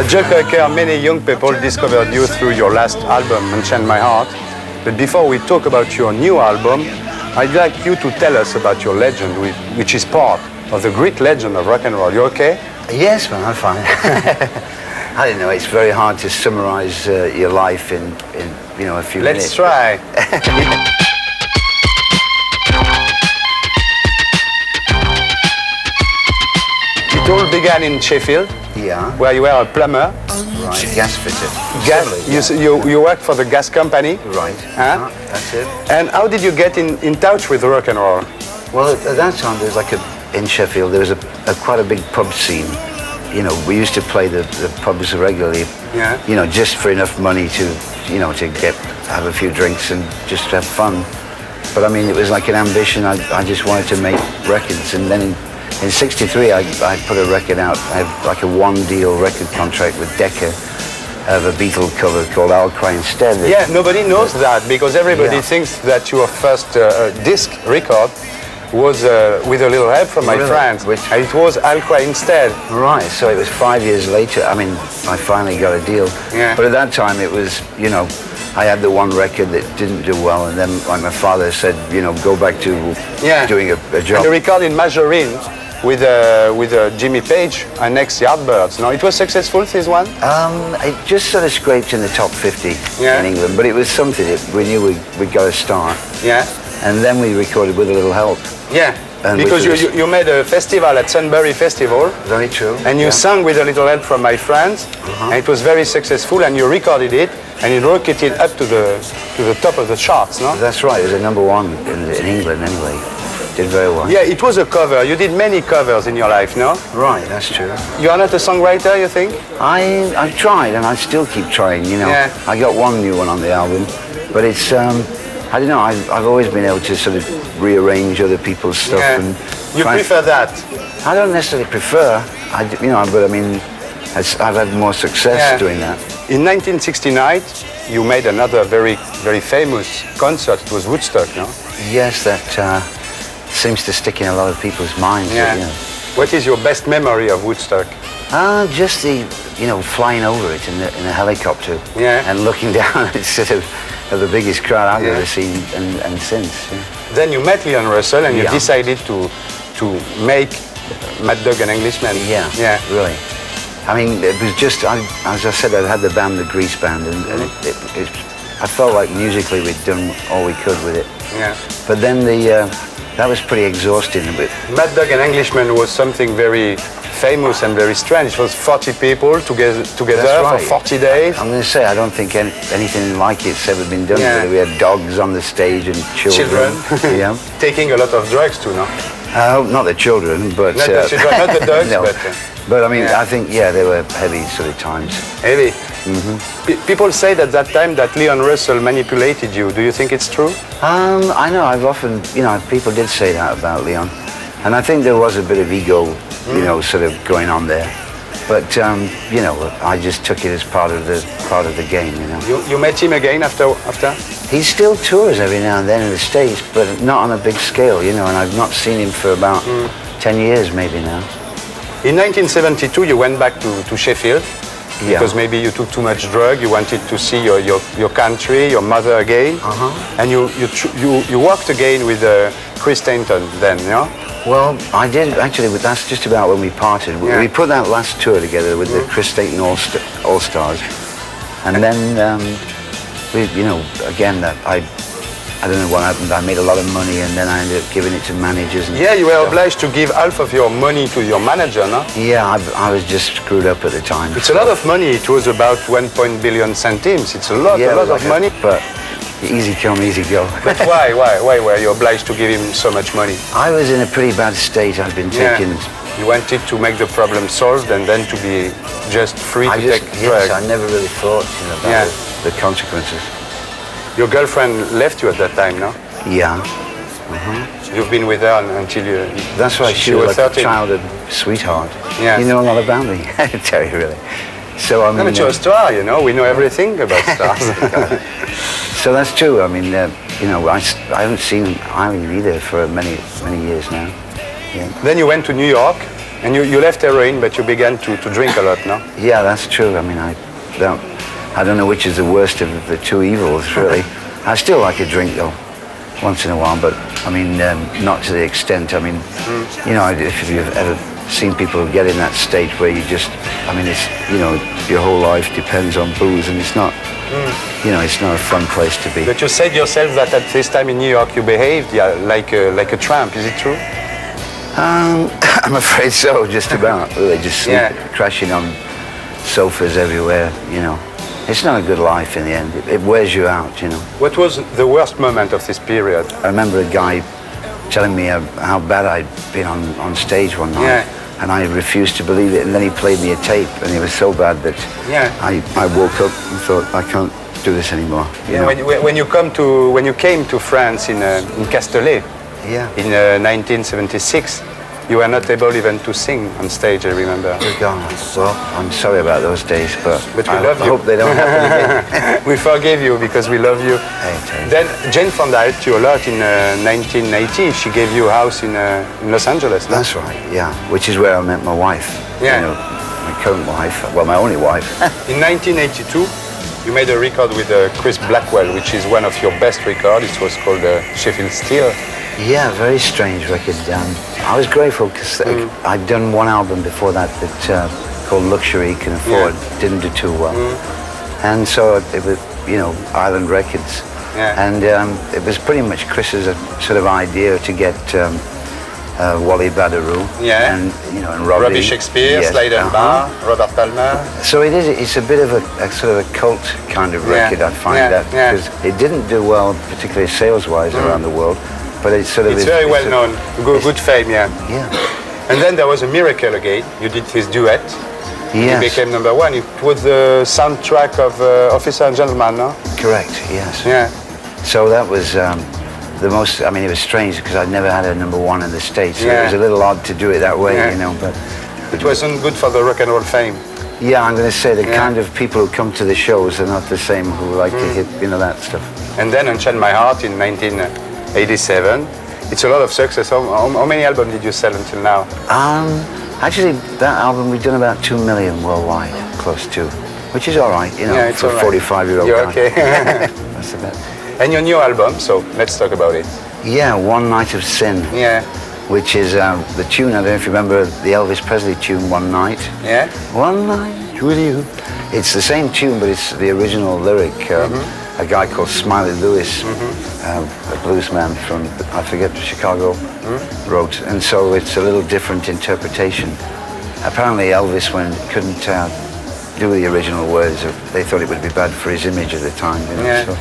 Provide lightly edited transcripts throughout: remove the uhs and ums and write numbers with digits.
Just like many young people discovered you through your last album, Unchain My Heart. But before we talk about your new album, I'd like you to tell us about your legend, which is part of the great legend of rock and roll. You okay? Yes, man, I'm fine. I don't know, it's very hard to summarize your life in a few minutes. Let's try. It all began in Sheffield, where you were a plumber. Right, gas fitter. You worked for the gas company. Right, that's it. And how did you get in touch with rock and roll? Well, at that time, there was in Sheffield, there was quite a big pub scene. You know, we used to play the pubs regularly, just for enough money to have a few drinks and just have fun. But I mean, it was like an ambition. I just wanted to make records. And then in '63, I put a record out. I had like a one-deal record contract with Decca of a Beatles cover called I'll Cry Instead. Yeah, nobody knows that because everybody thinks that your first disc record was with a little help from my friends. And it was I'll Cry Instead. Right, so it was 5 years later. I mean, I finally got a deal. Yeah. But at that time, it was, I had the one record that didn't do well, and then like my father said, go back to doing a job. And the record in Majorine with Jimmy Page and Next Yardbirds. No, it was successful, this one? It just sort of scraped in the top 50 in England, but it was something. We knew we got a start. Yeah. And then we recorded With a Little Help. Yeah, and because you made a festival at Sunbury Festival. Very true. And you sang With a Little Help from my friends, and it was very successful, and you recorded it, and it rocketed up to the top of the charts, no? That's right, it was a #1 in England anyway. Did very well. Yeah, it was a cover. You did many covers in your life, no? Right, that's true. You are not a songwriter, you think? I've tried, and I still keep trying, Yeah. I got one new one on the album, but it's, I don't know, I've always been able to sort of rearrange other people's stuff. Yeah. And you prefer that? I don't necessarily prefer, but I mean, I've had more success doing that. In 1969, you made another very, very famous concert. It was Woodstock, no? Yes, that seems to stick in a lot of people's minds. Yeah. What is your best memory of Woodstock? Just the, flying over it in a helicopter and looking down at sort of the biggest crowd I've ever seen and since. Yeah. Then you met Leon RUSSEL and you decided to make Mad Dog and Englishman. Yeah, really. I mean, it was just, as I said, I had the band, the Grease Band, and I felt like musically we'd done all we could with it. Yeah. But then that was pretty exhausting. Mad Dog and Englishman was something very famous and very strange. It was 40 people together for 40 days. I'm going to say, I don't think anything like it's ever been done. Yeah. We had dogs on the stage and children. Yeah. Taking a lot of drugs too, no? Not the children, but... Not the children, not the dogs, no. but... But I mean, I think, they were heavy sort of times. Heavy? Mm-hmm. People say that time that Leon RUSSEL manipulated you. Do you think it's true? I know, I've often, people did say that about Leon. And I think there was a bit of ego, sort of going on there. But, I just took it as part of the game, You met him again after? He still tours every now and then in the States, but not on a big scale, and I've not seen him for about 10 years maybe now. In 1972, you went back to Sheffield because maybe you took too much drug. You wanted to see your country, your mother again, and you worked again with Chris Stanton then, yeah? Well, I did actually. But that's just about when we parted. Yeah. We put that last tour together with the Chris Stanton All Stars, and then again that I don't know what happened. I made a lot of money, and then I ended up giving it to managers. And you were obliged to give half of your money to your manager, no? Yeah, I was just screwed up at the time. It's a lot of money. It was about 1 billion centimes. It's a lot of money. But easy come, easy go. But why were you obliged to give him so much money? I was in a pretty bad state. I'd been taking... You wanted to make the problem solved and then to be just free to take drugs. Yes, I never really thought about the consequences. Your girlfriend left you at that time, no? Yeah. You've been with her until you... That's right, she was like 13. A childhood sweetheart. Yeah. You know a lot about me, Terry, really. So I mean... But you're a star, we know everything about stars. So that's true. I mean, I haven't seen Eileen either for many years now. Yeah. Then you went to New York And you left heroin, but you began to drink a lot, no? Yeah, that's true. I mean, I don't know which is the worst of the two evils, really. I still like a drink, though, once in a while, but, I mean, not to the extent. I mean, you know, if you've ever seen people get in that state where you just, I mean, it's, you know, your whole life depends on booze, and it's not, you know, it's not a fun place to be. But you said yourself that at this time in New York you behaved like a tramp, is it true? I'm afraid so, just about. Really, just crashing on sofas everywhere, you know. It's not a good life in the end. It wears you out, you know. What was the worst moment of this period? I remember a guy telling me how bad I'd been on stage one night, and I refused to believe it. And then he played me a tape, and it was so bad that I woke up and thought, I can't do this anymore. You know? When you came to France in Castellet, in 1976, you were not able even to sing on stage, I remember. Well, I'm sorry about those days, but we love you. I hope they don't happen again. We forgive you because we love you. Hey, then Jane Fonda helped you a lot in 1980. She gave you a house in Los Angeles. No? That's right, yeah. Which is where I met my wife. Yeah. You know, my current wife, well, my only wife. In 1982, you made a record with Chris Blackwell, which is one of your best records. It was called Sheffield Steel. Yeah, very strange record. I was grateful because I'd done one album before that called Luxury Can Afford. Didn't do too well. And so it was, you know, Island Records. And it was pretty much Chris's sort of idea to get Wally Badarou and, you know, and Robbie Shakespeare, Slade and Bar, Robert Palmer. So it's a bit of a sort of a cult kind of record, I find that, because it didn't do well, particularly sales-wise around the world. But it's sort of... It's very well known, good fame, Yeah. And then there was a miracle again. You did his duet. Yes. He became #1. It was the soundtrack of Officer and Gentleman, no? Correct, yes. Yeah. So that was the most... I mean, it was strange because I'd never had a #1 in the States. So it was a little odd to do it that way, you know, but... It wasn't good for the rock and roll fame. Yeah, I'm going to say the kind of people who come to the shows are not the same who like to hit, you know, that stuff. And then Unchain My Heart in 1987. It's a lot of success. How many albums did you sell until now? Actually, that album, we've done about 2 million worldwide, close to, which is all right, you know, for a 45-year-old You're guy. okay. That's the best. And your new album, so let's talk about it. Yeah, One Night of Sin. Yeah. Which is the tune, I don't know if you remember the Elvis Presley tune, One Night. Yeah. One night with you. It's the same tune, but it's the original lyric. A guy called Smiley Lewis, a bluesman from, I forget, Chicago, wrote. And so it's a little different interpretation. Apparently Elvis, when couldn't do the original words, they thought it would be bad for his image at the time. You know, so.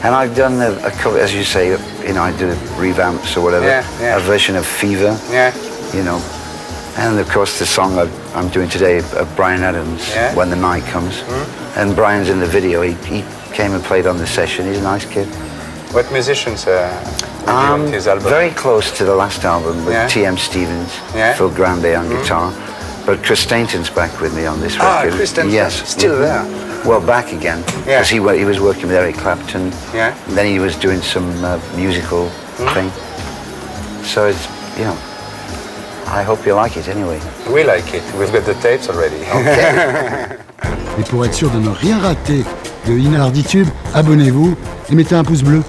And I've done a cover, as you say, you know, I did revamps or whatever, a version of Fever, you know. And of course the song I'm doing today of Bryan Adams, When the Night Comes. And Brian's in the video, he came and played on the session. He's a nice kid. What musicians on his album? Very close to the last album with T.M. Stevens, Phil Grande on guitar. But Chris Stainton's back with me on this record. Chris Stainton, yes, still there. Well, back again, because he was working with Eric Clapton. And then he was doing some musical thing. So it's, you know, I hope you like it anyway. We like it. We've got the tapes already. Okay. Et pour être sûr de ne rien rater de Arditube, abonnez-vous et mettez un pouce bleu.